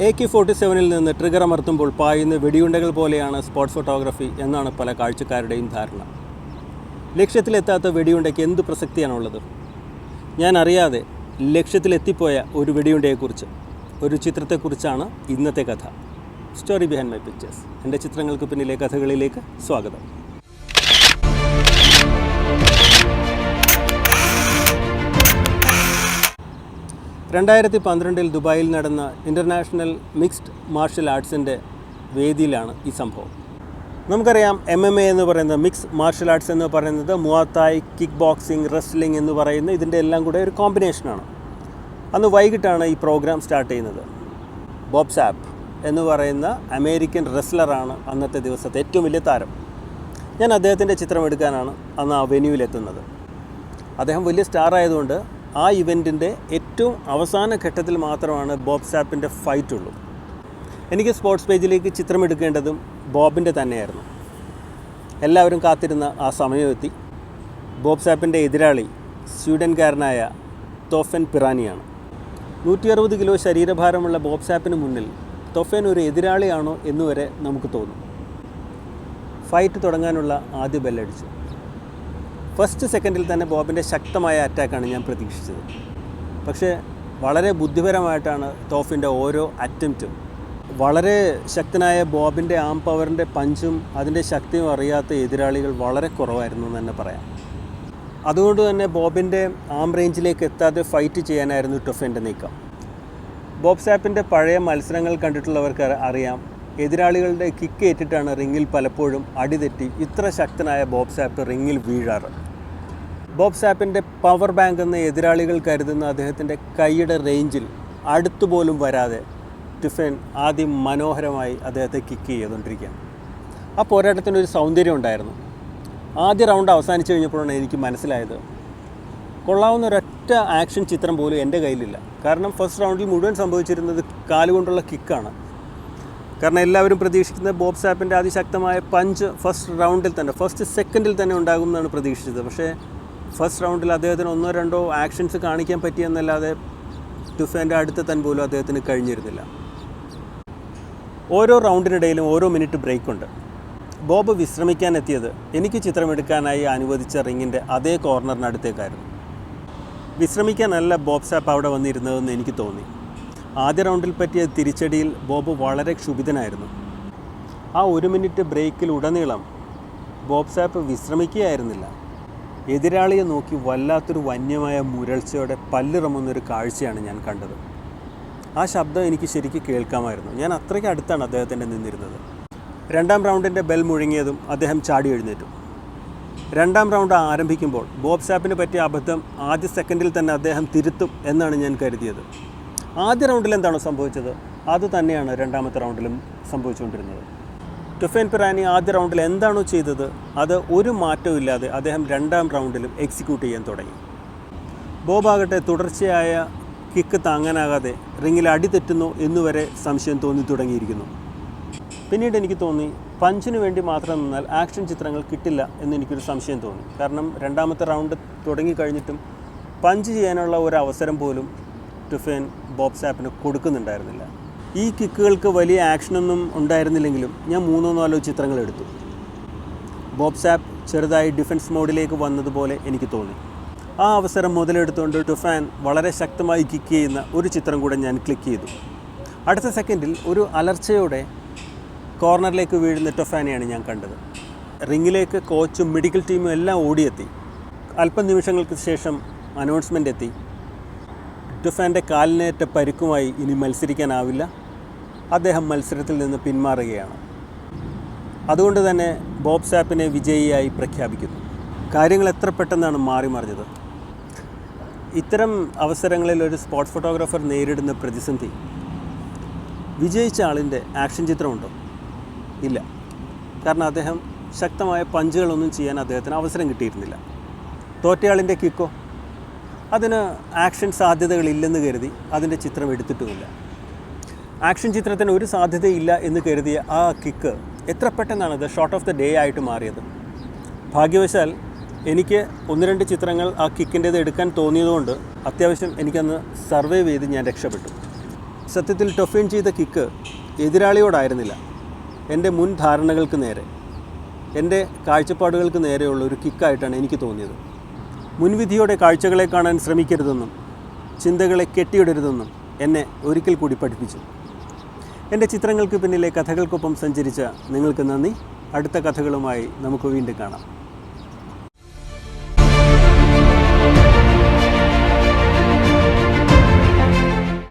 AK-47 നിന്ന് trigger അമർത്തുമ്പോൾ പായുന്ന വെടിയുണ്ടകൾ പോലെയാണ് സ്പോർട്സ് ഫോട്ടോഗ്രാഫി എന്നാണ് പല കാഴ്ചക്കാരുടെയും ധാരണ. ലക്ഷ്യത്തിലെത്താത്ത വെടിയുണ്ടയ്ക്ക് എന്ത് പ്രസക്തിയാണുള്ളത്? ഞാൻ അറിയാതെ ലക്ഷ്യത്തിലെത്തിപ്പോയ ഒരു വെടിയുണ്ടയെക്കുറിച്ച്, ഒരു ചിത്രത്തെക്കുറിച്ചാണ് ഇന്നത്തെ കഥ. Story behind my pictures. എൻ്റെ ചിത്രങ്ങൾക്ക് പിന്നിലെ കഥകളിലേക്ക് സ്വാഗതം. രണ്ടായിരത്തി 2012 ദുബായിൽ നടന്ന ഇൻ്റർനാഷണൽ മിക്സ്ഡ് മാർഷൽ ആർട്സിൻ്റെ വേദിയിലാണ് ഈ സംഭവം. നമുക്കറിയാം, MMA എന്ന് പറയുന്നത്, മിക്സ് മാർഷൽ ആർട്സ് എന്ന് പറയുന്നത് മുവാത്തായ്, കിക്ക് ബോക്സിംഗ്, റെസ്ലിംഗ് എന്ന് പറയുന്ന ഇതിൻ്റെ എല്ലാം കൂടെ ഒരു കോമ്പിനേഷനാണ്. അന്ന് വൈകിട്ടാണ് ഈ പ്രോഗ്രാം സ്റ്റാർട്ട് ചെയ്യുന്നത്. ബോബ് സാപ്പ് എന്ന് പറയുന്ന അമേരിക്കൻ റെസ്ലറാണ് അന്നത്തെ ദിവസത്തെ ഏറ്റവും വലിയ താരം. ഞാൻ അദ്ദേഹത്തിൻ്റെ ചിത്രം എടുക്കാനാണ് അന്ന് ആ വെന്യൂവിലെത്തുന്നത്. അദ്ദേഹം വലിയ സ്റ്റാർ ആയതുകൊണ്ട് ആ ഇവൻറ്റിൻ്റെ ഏറ്റവും അവസാന ഘട്ടത്തിൽ മാത്രമാണ് ബോബ് സാപ്പിൻ്റെ ഫൈറ്റ് ഉള്ളൂ. എനിക്ക് സ്പോർട്സ് പേജിലേക്ക് ചിത്രമെടുക്കേണ്ടതും ബോബിൻ്റെ തന്നെയായിരുന്നു. എല്ലാവരും കാത്തിരുന്ന ആ സമയമെത്തി. ബോബ് സാപ്പിൻ്റെ എതിരാളി സ്വീഡൻകാരനായ തോഫൻ പിറാനിയാണ്. 160 കിലോ ശരീരഭാരമുള്ള ബോബ് സാപ്പിന് മുന്നിൽ തോഫൻ ഒരു എതിരാളിയാണോ എന്നുവരെ നമുക്ക് തോന്നും. ഫൈറ്റ് തുടങ്ങാനുള്ള ആദ്യ ബെല്ലടിച്ചു. ഫസ്റ്റ് സെക്കൻഡിൽ തന്നെ ബോബിൻ്റെ ശക്തമായ അറ്റാക്കാണ് ഞാൻ പ്രതീക്ഷിച്ചത്. പക്ഷേ വളരെ ബുദ്ധിപരമായിട്ടാണ് തോഫിൻ്റെ ഓരോ അറ്റംപ്റ്റും. വളരെ ശക്തനായ ബോബിൻ്റെ ആം പവറിൻ്റെ പഞ്ചും അതിൻ്റെ ശക്തിയും അറിയാത്ത എതിരാളികൾ വളരെ കുറവായിരുന്നു എന്ന് തന്നെ പറയാം. അതുകൊണ്ട് തന്നെ ബോബിൻ്റെ ആം റേഞ്ചിലേക്ക് എത്താതെ ഫൈറ്റ് ചെയ്യാനായിരുന്നു ടൊഫൻ്റെ നീക്കം. ബോബ് സാപ്പിൻ്റെ പഴയ മത്സരങ്ങൾ കണ്ടിട്ടുള്ളവർക്ക് അറിയാം, എതിരാളികളുടെ കിക്ക് ഏറ്റിട്ടാണ് റിങ്ങിൽ പലപ്പോഴും അടിതെറ്റി ഇത്ര ശക്തനായ ബോബ് സാപ്പ് റിങ്ങിൽ വീഴാറ്. ബോബ് സാപ്പിൻ്റെ പവർ ബാങ്ക് എന്ന എതിരാളികൾ കരുതുന്ന അദ്ദേഹത്തിൻ്റെ കൈയുടെ റേഞ്ചിൽ അടുത്തുപോലും വരാതെ ടിഫൻ ആദ്യം മനോഹരമായി അദ്ദേഹത്തെ കിക്ക് ചെയ്തുകൊണ്ടിരിക്കുകയാണ്. ആ പോരാട്ടത്തിനൊരു സൗന്ദര്യം ഉണ്ടായിരുന്നു. ആദ്യ റൗണ്ട് അവസാനിച്ച് കഴിഞ്ഞപ്പോഴാണ് എനിക്ക് മനസ്സിലായത്, കൊള്ളാവുന്ന ഒരൊറ്റ ആക്ഷൻ ചിത്രം പോലും എൻ്റെ കയ്യിലില്ല. കാരണം ഫസ്റ്റ് റൗണ്ടിൽ മുഴുവൻ സംഭവിച്ചിരുന്നത് കാലുകൊണ്ടുള്ള കിക്കാണ്. കാരണം എല്ലാവരും പ്രതീക്ഷിക്കുന്നത് ബോബ് സാപ്പിൻ്റെ അതിശക്തമായ പഞ്ച് ഫസ്റ്റ് സെക്കൻഡിൽ തന്നെ ഉണ്ടാകുമെന്നാണ് പ്രതീക്ഷിച്ചത്. പക്ഷേ ഫസ്റ്റ് റൗണ്ടിൽ അദ്ദേഹത്തിന് 1-2 ആക്ഷൻസ് കാണിക്കാൻ പറ്റിയെന്നല്ലാതെ ടുഫേൻ്റെ അടുത്തെത്താൻ പോലും അദ്ദേഹത്തിന് കഴിഞ്ഞിരുന്നില്ല. ഓരോ റൗണ്ടിനിടയിലും ഓരോ മിനിറ്റ് ബ്രേക്കുണ്ട്. ബോബ് വിശ്രമിക്കാൻ എത്തിയത് എനിക്ക് ചിത്രമെടുക്കാനായി അനുവദിച്ച റിങ്ങിൻ്റെ അതേ കോർണറിനടുത്തേക്കായിരുന്നു. വിശ്രമിക്കാനല്ല ബോബ് സാപ്പ് അവിടെ വന്നിരുന്നതെന്ന് എനിക്ക് തോന്നി. ആദ്യ റൗണ്ടിൽ പറ്റിയ തിരിച്ചടിയിൽ ബോബ് വളരെ ക്ഷുഭിതനായിരുന്നു. ആ 1 മിനിറ്റ് ബ്രേക്കിൽ ഉടനീളം ബോബ് സാപ്പ് വിശ്രമിക്കുകയായിരുന്നില്ല. എതിരാളിയെ നോക്കി വല്ലാത്തൊരു വന്യമായ മുരൾച്ചയോടെ പല്ലിറങ്ങുന്നൊരു കാഴ്ചയാണ് ഞാൻ കണ്ടത്. ആ ശബ്ദം എനിക്ക് ശരിക്കും കേൾക്കാമായിരുന്നു. ഞാൻ അത്രയ്ക്ക് അടുത്താണ് അദ്ദേഹത്തിൻ്റെ നിന്നിരുന്നത്. രണ്ടാം റൗണ്ടിൻ്റെ ബെൽ മുഴങ്ങിയതും അദ്ദേഹം ചാടി എഴുന്നേറ്റു. രണ്ടാം റൗണ്ട് ആരംഭിക്കുമ്പോൾ ബോബ് സാപ്പിന് പറ്റിയ അബദ്ധം ആദ്യ സെക്കൻഡിൽ തന്നെ അദ്ദേഹം തിരുത്തും എന്നാണ് ഞാൻ കരുതിയത്. ആദ്യ റൗണ്ടിൽ എന്താണോ സംഭവിച്ചത് അത് തന്നെയാണ് രണ്ടാമത്തെ റൗണ്ടിലും സംഭവിച്ചുകൊണ്ടിരുന്നത്. ടൊഫൻ പിറാനി ആദ്യ റൗണ്ടിൽ എന്താണോ ചെയ്തത് അത് ഒരു മാറ്റവും ഇല്ലാതെ അദ്ദേഹം രണ്ടാം റൗണ്ടിലും എക്സിക്യൂട്ട് ചെയ്യാൻ തുടങ്ങി. ബോബാകട്ടെ തുടർച്ചയായ കിക്ക് താങ്ങാനാകാതെ റിങ്ങിൽ അടി തെറ്റുന്നു എന്നുവരെ സംശയം തോന്നി തുടങ്ങിയിരിക്കുന്നു. പിന്നീട് എനിക്ക് തോന്നി, പഞ്ചിന് വേണ്ടി മാത്രം നിന്നാൽ ആക്ഷൻ ചിത്രങ്ങൾ കിട്ടില്ല എന്നെനിക്കൊരു സംശയം തോന്നി. കാരണം രണ്ടാമത്തെ റൗണ്ട് തുടങ്ങിക്കഴിഞ്ഞിട്ടും പഞ്ച് ചെയ്യാനുള്ള ഒരു അവസരം പോലും ടുഫേൻ ബോബ് സാപ്പിന് കൊടുക്കുന്നുണ്ടായിരുന്നില്ല. ഈ കിക്കുകൾക്ക് വലിയ ആക്ഷനൊന്നും ഉണ്ടായിരുന്നില്ലെങ്കിലും ഞാൻ 3-4 ചിത്രങ്ങൾ എടുത്തു. ബോബ് സാപ്പ് ചെറുതായി ഡിഫൻസ് മോഡിലേക്ക് വന്നതുപോലെ എനിക്ക് തോന്നി. ആ അവസരം മുതലെടുത്തുകൊണ്ട് ടുഫാൻ വളരെ ശക്തമായി കിക്ക് ചെയ്യുന്ന ഒരു ചിത്രം കൂടെ ഞാൻ ക്ലിക്ക് ചെയ്തു. അടുത്ത സെക്കൻഡിൽ ഒരു അലർച്ചയോടെ കോർണറിലേക്ക് വീഴുന്ന ടൊഫാനെയാണ് ഞാൻ കണ്ടത്. റിങ്ങിലേക്ക് കോച്ചും മെഡിക്കൽ ടീമും എല്ലാം ഓടിയെത്തി. അല്പം നിമിഷങ്ങൾക്ക് ശേഷം അനൗൺസ്മെൻ്റ് എത്തി, ടുഫാൻ്റെ കാലിനേറ്റ പരിക്കുമായി ഇനി മത്സരിക്കാനാവില്ല, അദ്ദേഹം മത്സരത്തിൽ നിന്ന് പിന്മാറുകയാണ്. അതുകൊണ്ട് തന്നെ ബോബ് സാപ്പിനെ വിജയിയായി പ്രഖ്യാപിക്കുന്നു. കാര്യങ്ങൾ എത്ര പെട്ടെന്നാണ് മാറി മറിഞ്ഞത്. ഇത്തരം അവസരങ്ങളിൽ ഒരു സ്പോർട്സ് ഫോട്ടോഗ്രാഫർ നേരിടുന്ന പ്രതിസന്ധി, വിജയിച്ച ആളിൻ്റെ ആക്ഷൻ ചിത്രമുണ്ടോ? ഇല്ല. കാരണം അദ്ദേഹം ശക്തമായ പഞ്ചുകളൊന്നും ചെയ്യാൻ അദ്ദേഹത്തിന് അവസരം കിട്ടിയിരുന്നില്ല. തോറ്റയാളിൻ്റെ കിക്കോ, അതിന് ആക്ഷൻ സാധ്യതകളില്ലെന്ന് കരുതി അതിൻ്റെ ചിത്രം എടുത്തിട്ടുമില്ല. ആക്ഷൻ ചിത്രത്തിന് ഒരു സാധ്യതയില്ല എന്ന് കരുതിയ ആ കിക്ക് എത്ര പെട്ടെന്നാണ് അത് ഷോട്ട് ഓഫ് ദ ഡേ ആയിട്ട് മാറിയത്. ഭാഗ്യവശാൽ എനിക്ക് 1-2 ചിത്രങ്ങൾ ആ കിക്കിൻ്റേത് എടുക്കാൻ തോന്നിയതുകൊണ്ട് അത്യാവശ്യം എനിക്കന്ന് സർവൈവ് ചെയ്ത് ഞാൻ രക്ഷപ്പെട്ടു. സത്യത്തിൽ ടൊഫിൻ ചെയ്ത കിക്ക് എതിരാളിയോടായിരുന്നില്ല, എൻ്റെ മുൻ ധാരണകൾക്ക് നേരെ, എൻ്റെ കാഴ്ചപ്പാടുകൾക്ക് നേരെയുള്ള ഒരു കിക്കായിട്ടാണ് എനിക്ക് തോന്നിയത്. മുൻവിധിയോടെ കാഴ്ചകളെ കാണാൻ ശ്രമിക്കരുതെന്നും ചിന്തകളെ കെട്ടിയിടരുതെന്നും എന്നെ ഒരിക്കൽ കൂടി പഠിപ്പിച്ചു. എൻ്റെ ചിത്രങ്ങൾക്ക് പിന്നിലെ കഥകൾക്കൊപ്പം സഞ്ചരിച്ച നിങ്ങൾക്ക് നന്ദി. അടുത്ത കഥകളുമായി നമുക്ക് വീണ്ടും കാണാം.